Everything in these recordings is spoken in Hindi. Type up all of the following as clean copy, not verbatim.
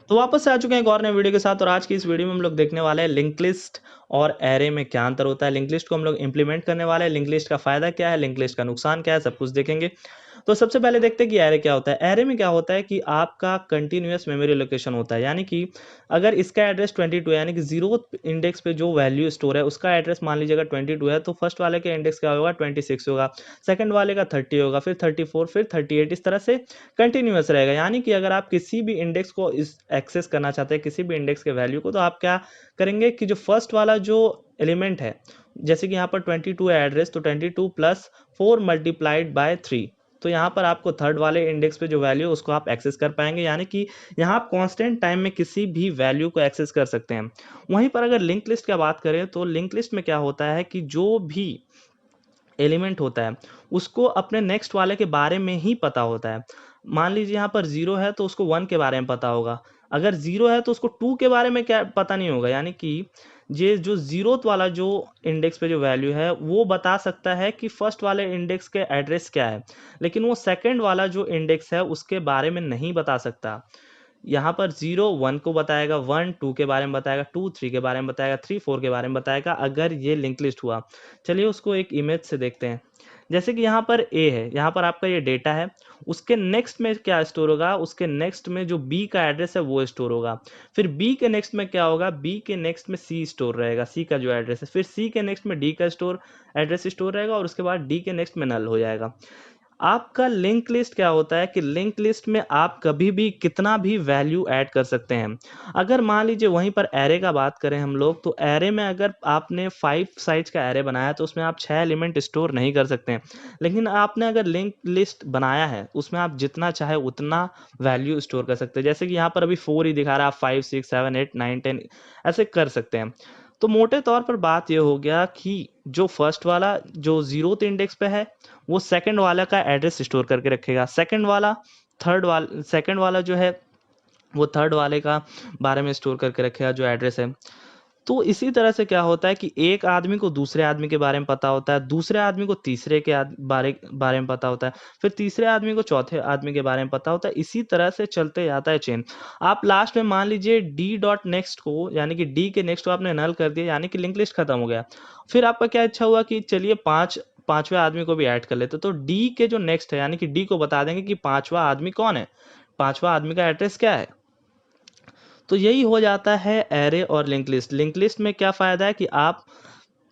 तो वापस से आ चुके हैं एक और नए वीडियो के साथ और आज की इस वीडियो में हम लोग देखने वाले हैं लिंक लिस्ट और एरे में क्या अंतर होता है। लिंक लिस्ट को हम लोग इंप्लीमेंट करने वाले हैं। लिंक लिस्ट का फायदा क्या है, लिंक लिस्ट का नुकसान क्या है, सब कुछ देखेंगे। तो सबसे पहले देखते हैं कि एरे क्या होता है। एरे में क्या होता है कि आपका कंटिन्यूअस मेमोरी लोकेशन होता है, यानी कि अगर इसका एड्रेस 22 है, यानी कि जीरो इंडेक्स पे जो वैल्यू स्टोर है उसका एड्रेस मान लीजिएगा 22 है, तो फर्स्ट वाले के इंडेक्स क्या होगा 26 होगा, सेकंड वाले का 30 होगा, फिर 34, फिर 38, इस तरह से कंटिन्यूअस रहेगा। यानी कि अगर आप किसी भी इंडेक्स को इस एक्सेस करना चाहते हैं, किसी भी इंडेक्स के वैल्यू को, तो आप क्या करेंगे कि जो फर्स्ट वाला जो एलिमेंट है, जैसे कि यहाँ पर 22 है एड्रेस, तो 22 प्लस 4 मल्टीप्लाइड बाय 3, तो यहाँ पर आपको थर्ड वाले इंडेक्स पे जो वैल्यू है उसको आप एक्सेस कर पाएंगे। यानी कि यहाँ आप कांस्टेंट टाइम में किसी भी वैल्यू को एक्सेस कर सकते हैं। वहीं पर अगर लिंक लिस्ट की बात करें तो लिंक लिस्ट में क्या होता है कि जो भी एलिमेंट होता है उसको अपने नेक्स्ट वाले के बारे में ही पता होता है। मान लीजिए यहाँ पर 0 है तो उसको 1 के बारे में पता होगा, अगर 0 है तो उसको 2 के बारे में क्या पता नहीं होगा। यानी कि ये जो जीरोथ वाला जो इंडेक्स पे जो वैल्यू है वो बता सकता है कि फर्स्ट वाले इंडेक्स के एड्रेस क्या है, लेकिन वो सेकंड वाला जो इंडेक्स है उसके बारे में नहीं बता सकता। यहाँ पर 0 1 को बताएगा, 1 2 के बारे में बताएगा, 2 3 के बारे में बताएगा, 3 4 के बारे में बताएगा, अगर ये लिंक लिस्ट हुआ। चलिए उसको एक इमेज से देखते हैं। जैसे कि यहाँ पर ए है, यहाँ पर आपका ये डेटा है, उसके नेक्स्ट में क्या स्टोर होगा, उसके नेक्स्ट में जो बी का एड्रेस है वो स्टोर होगा। फिर बी के नेक्स्ट में क्या होगा, बी के नेक्स्ट में सी स्टोर रहेगा, सी का जो एड्रेस है। फिर सी के नेक्स्ट में डी का एड्रेस स्टोर रहेगा और उसके बाद डी के नेक्स्ट में नल हो जाएगा। आपका लिंक लिस्ट क्या होता है कि लिंक लिस्ट में आप कभी भी कितना भी वैल्यू ऐड कर सकते हैं। अगर मान लीजिए वहीं पर एरे का बात करें हम लोग, तो एरे में अगर आपने 5 साइज का एरे बनाया तो उसमें आप 6 एलिमेंट स्टोर नहीं कर सकते हैं। लेकिन आपने अगर लिंक लिस्ट बनाया है उसमें आप जितना चाहे उतना वैल्यू स्टोर कर सकते हैं। जैसे कि यहाँ पर अभी 4 ही दिखा रहा है, आप 5 6 7 8 9 10 ऐसे कर सकते हैं। तो मोटे तौर पर बात यह हो गया कि जो फर्स्ट वाला जो जीरोथ इंडेक्स पे है वो सेकंड वाला का एड्रेस स्टोर करके रखेगा, सेकंड वाला जो है वो थर्ड वाले का बारे में स्टोर करके रखेगा जो एड्रेस है। तो इसी तरह से क्या होता है कि एक आदमी को दूसरे आदमी के बारे में पता होता है, दूसरे आदमी को तीसरे के बारे में पता होता है, फिर तीसरे आदमी को चौथे आदमी के बारे में पता होता है। इसी तरह से चलते जाता है चेन। आप लास्ट में मान लीजिए डी डॉट नेक्स्ट को, यानी कि डी के नेक्स्ट को आपने नल कर दिया, यानी कि लिंक लिस्ट खत्म हो गया। फिर आपका क्या इच्छा हुआ कि चलिए पांचवें आदमी को भी ऐड कर लेते, तो डी के जो नेक्स्ट है यानी कि डी को बता देंगे कि पांचवा आदमी कौन है, पांचवा आदमी का एड्रेस क्या है। तो यही हो जाता है एरे और लिंक लिस्ट। लिंक लिस्ट में क्या फ़ायदा है कि आप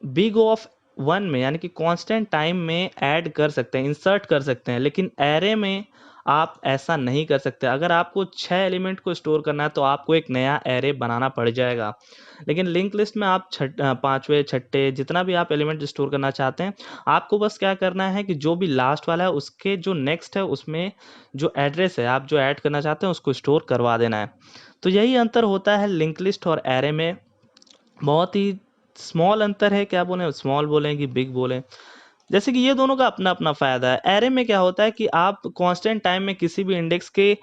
बिग ऑफ वन में, यानी कि कांस्टेंट टाइम में ऐड कर सकते हैं, इंसर्ट कर सकते हैं, लेकिन एरे में आप ऐसा नहीं कर सकते। अगर आपको 6 एलिमेंट को स्टोर करना है तो आपको एक नया एरे बनाना पड़ जाएगा। लेकिन लिंक लिस्ट में आप पांचवे छठे जितना भी आप एलिमेंट स्टोर करना चाहते हैं, आपको बस क्या करना है कि जो भी लास्ट वाला है उसके जो नेक्स्ट है उसमें जो एड्रेस है आप जो ऐड करना चाहते हैं उसको स्टोर करवा देना है। तो यही अंतर होता है लिंक लिस्ट और एरे में। बहुत ही स्मॉल अंतर है, क्या बोलें, स्मॉल बोलें कि बिग बोलें। जैसे कि ये दोनों का अपना अपना फ़ायदा है। एरे में क्या होता है कि आप कांस्टेंट टाइम में किसी भी इंडेक्स के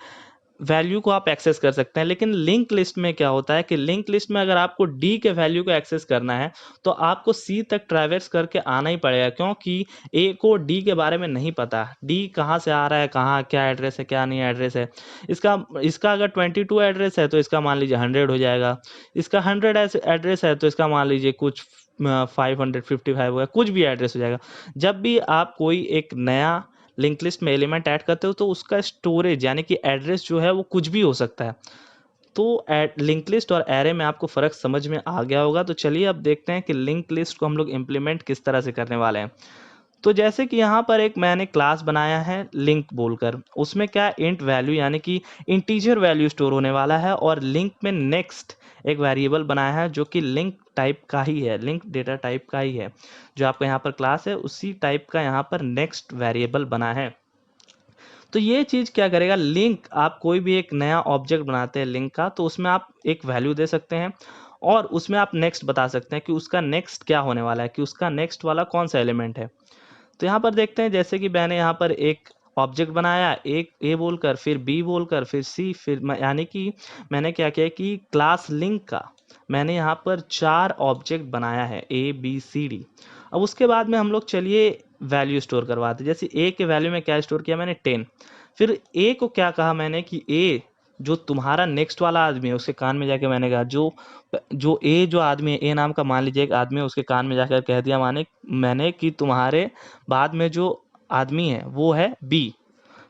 वैल्यू को आप एक्सेस कर सकते हैं, लेकिन लिंक लिस्ट में क्या होता है कि लिंक लिस्ट में अगर आपको डी के वैल्यू को एक्सेस करना है तो आपको सी तक ट्रैवर्स करके आना ही पड़ेगा, क्योंकि ए को डी के बारे में नहीं पता, डी कहाँ से आ रहा है, कहाँ क्या एड्रेस है क्या नहीं एड्रेस है। इसका इसका अगर 22 एड्रेस है तो इसका मान लीजिए 100 हो जाएगा, इसका 100 एड्रेस है तो इसका मान लीजिए कुछ 555 होगा, कुछ भी एड्रेस हो जाएगा। जब भी आप कोई एक नया लिंक लिस्ट में एलिमेंट ऐड करते हो तो उसका स्टोरेज यानी कि एड्रेस जो है वो कुछ भी हो सकता है। तो लिंक लिस्ट और एरे में आपको फ़र्क समझ में आ गया होगा। तो चलिए अब देखते हैं कि लिंक लिस्ट को हम लोग इम्प्लीमेंट किस तरह से करने वाले हैं। तो जैसे कि यहाँ पर एक मैंने क्लास बनाया है लिंक बोलकर, उसमें क्या इंट वैल्यू यानी कि इंटीजर वैल्यू स्टोर होने वाला है, और लिंक में नेक्स्ट एक वेरिएबल बनाया है जो कि लिंक टाइप का ही है, लिंक डेटा टाइप का ही है। जो आपका यहाँ पर क्लास है उसी टाइप का यहाँ पर नेक्स्ट वेरिएबल बना है। तो ये चीज़ क्या करेगा, लिंक आप कोई भी एक नया ऑब्जेक्ट बनाते हैं लिंक का, तो उसमें आप एक वैल्यू दे सकते हैं और उसमें आप नेक्स्ट बता सकते हैं कि उसका नेक्स्ट क्या होने वाला है, कि उसका नेक्स्ट वाला कौन सा एलिमेंट है। तो यहाँ पर देखते हैं, जैसे कि मैंने यहाँ पर एक ऑब्जेक्ट बनाया, एक ए बोलकर, फिर बी बोलकर, फिर सी, फिर यानी कि मैंने क्या किया कि क्लास लिंक का मैंने यहाँ पर 4 ऑब्जेक्ट बनाया है, ए बी सी डी। अब उसके बाद में हम लोग चलिए वैल्यू स्टोर करवाते हैं। जैसे ए के वैल्यू में क्या स्टोर किया मैंने 10, फिर ए को क्या कहा मैंने कि ए जो तुम्हारा नेक्स्ट वाला आदमी है उसके कान में जाके मैंने कहा, जो ए जो आदमी है, ए नाम का मान लीजिए एक आदमी है, उसके कान में जाकर कह दिया मैंने कि तुम्हारे बाद में जो आदमी है वो है बी।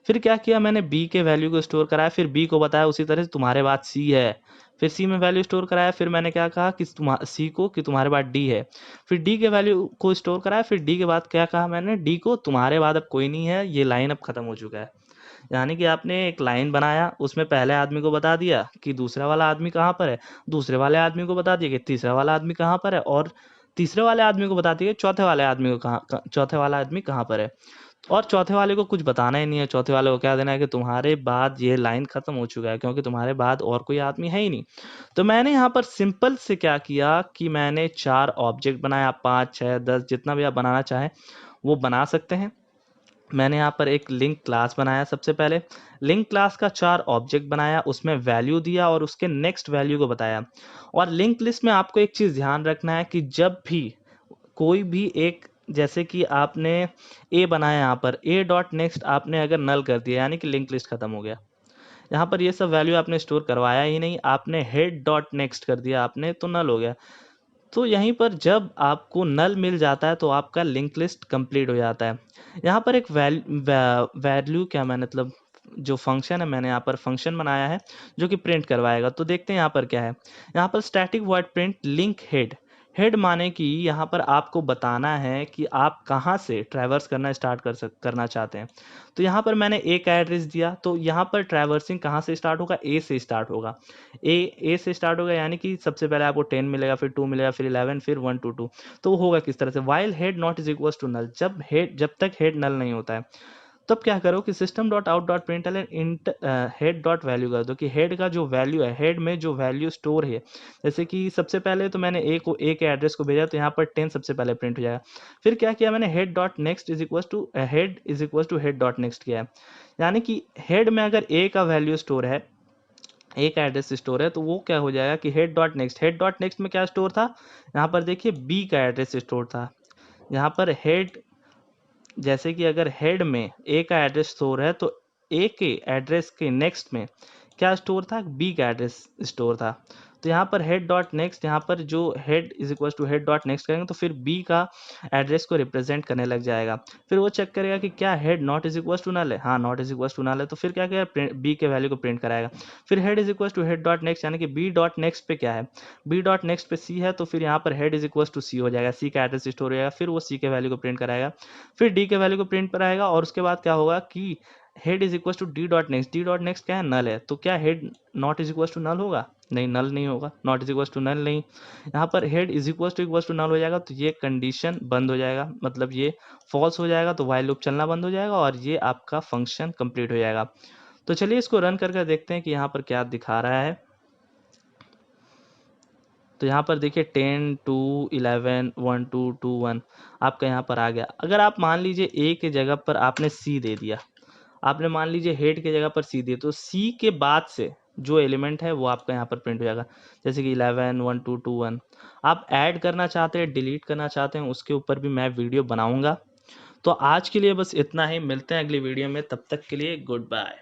फिर क्या किया मैंने, बी के वैल्यू को स्टोर कराया, फिर बी को बताया उसी तरह से तुम्हारे बाद सी है, फिर सी में वैल्यू स्टोर कराया, फिर मैंने क्या कहा कि सी को कि तुम्हारे बाद डी है, फिर डी के वैल्यू को स्टोर कराया, फिर डी के बाद क्या कहा मैंने, डी को तुम्हारे बाद अब कोई नहीं है, ये लाइन अब खत्म हो चुका है। यानी कि आपने एक लाइन बनाया, उसमें पहले आदमी को बता दिया कि दूसरा वाला आदमी कहाँ पर है, दूसरे वाले आदमी को बता दिया कि तीसरा वाला आदमी कहाँ पर है, और तीसरे वाले आदमी को बता दिया कि चौथे वाला आदमी कहाँ पर है। और चौथे वाले को कुछ बताना ही नहीं है, चौथे वाले को क्या देना है कि तुम्हारे बाद ये लाइन खत्म हो चुका है, क्योंकि तुम्हारे बाद और कोई आदमी है ही नहीं। तो मैंने यहाँ पर सिंपल से क्या किया कि मैंने 4 ऑब्जेक्ट बनाया, 5 6 10 जितना भी आप बनाना चाहें वो बना सकते हैं। मैंने यहाँ पर एक लिंक क्लास बनाया, सबसे पहले लिंक क्लास का 4 ऑब्जेक्ट बनाया, उसमें वैल्यू दिया और उसके नेक्स्ट वैल्यू को बताया। और लिंक लिस्ट में आपको एक चीज़ ध्यान रखना है कि जब भी कोई भी एक, जैसे कि आपने ए बनाया, यहाँ पर ए डॉट नेक्स्ट आपने अगर नल कर दिया यानी कि लिंक लिस्ट खत्म हो गया। यहाँ पर ये सब वैल्यू आपने स्टोर करवाया ही नहीं, आपने हेड डॉट नेक्स्ट कर दिया आपने, तो नल हो गया। तो यहीं पर जब आपको नल मिल जाता है तो आपका लिंक लिस्ट कंप्लीट हो जाता है। यहाँ पर एक वैल्यू क्या मैं मतलब जो फंक्शन है, मैंने यहाँ पर फंक्शन बनाया है जो कि प्रिंट करवाएगा। तो देखते हैं यहाँ पर क्या है। यहाँ पर static void print link head. Head माने कि यहाँ पर आपको बताना है कि आप कहाँ से ट्रैवर्स करना स्टार्ट करना चाहते हैं। तो यहाँ पर मैंने ए का एड्रेस दिया, तो यहाँ पर ट्रैवर्सिंग कहाँ से स्टार्ट होगा, ए से स्टार्ट होगा। ए से स्टार्ट होगा यानी कि सबसे पहले आपको 10 मिलेगा, फिर 2 मिलेगा, फिर 11, फिर 1 to 2। तो वो होगा किस तरह से, while head not is equal to null, जब तक हेड नल नहीं होता है तब क्या करो कि system dot out dot print int head dot value कर दो कि हेड का जो वैल्यू है, हेड में जो वैल्यू स्टोर है, जैसे कि सबसे पहले तो मैंने ए के एड्रेस को भेजा, तो यहाँ पर 10 सबसे पहले प्रिंट हो जाएगा। फिर क्या किया मैंने, head dot next is equal to head dot next किया है। यानी कि हेड में अगर ए का वैल्यू स्टोर है, ए का एड्रेस स्टोर है, तो वो क्या हो जाएगा कि हेड डॉट नेक्स्ट में क्या स्टोर था, यहाँ पर देखिए बी का एड्रेस स्टोर था। यहाँ पर हेड, जैसे कि अगर हेड में ए का एड्रेस स्टोर है तो ए के एड्रेस के नेक्स्ट में क्या स्टोर था, बी का एड्रेस स्टोर था। तो यहाँ पर हेड डॉट नेक्स्ट, यहाँ पर जो head is equal to head dot next करेंगे तो फिर बी का एड्रेस को रिप्रेजेंट करने लग जाएगा। फिर वो चेक करेगा कि क्या head not is equal to null है, हाँ not is equal to null है, तो फिर क्या करेगा, बी के वैल्यू को प्रिंट कराएगा। फिर head is equal to head dot next, यानी कि बी डॉट नेक्स्ट पे क्या है, बी डॉट नेक्स्ट पे सी है, तो फिर यहाँ पर हेड इज इक्वल टू सी हो जाएगा, सी का एड्रेस स्टोर हो जाएगा, फिर वो सी के वैल्यू को प्रिंट कराएगा। फिर डी के वैल्यू को प्रिंट पर आएगा और उसके बाद क्या होगा कि head is equal to D dot next क्या है, नल है, तो क्या head not is equal to null होगा, नहीं नल नहीं होगा, not is equal to null नहीं। यहाँ पर head is equal to null हो जाएगा, तो ये कंडीशन बंद हो जाएगा, मतलब ये फॉल्स हो जाएगा, तो वाइल लूप चलना बंद हो जाएगा और ये आपका फंक्शन कंप्लीट हो जाएगा। तो चलिए इसको रन करके देखते हैं कि यहाँ पर क्या दिखा रहा है। तो यहाँ पर देखिए 10 2 11 1 2 2 1 आपका यहाँ पर आ गया। अगर आप मान लीजिए ए के जगह पर आपने सी दे दिया, आपने मान लीजिए हेड के जगह पर सी दिया, तो सी के बाद से जो एलिमेंट है वो आपका यहाँ पर प्रिंट हो जाएगा, जैसे कि 11 1 2 2 1। आप ऐड करना चाहते हैं, डिलीट करना चाहते हैं, उसके ऊपर भी मैं वीडियो बनाऊंगा। तो आज के लिए बस इतना ही, मिलते हैं अगली वीडियो में, तब तक के लिए गुड बाय।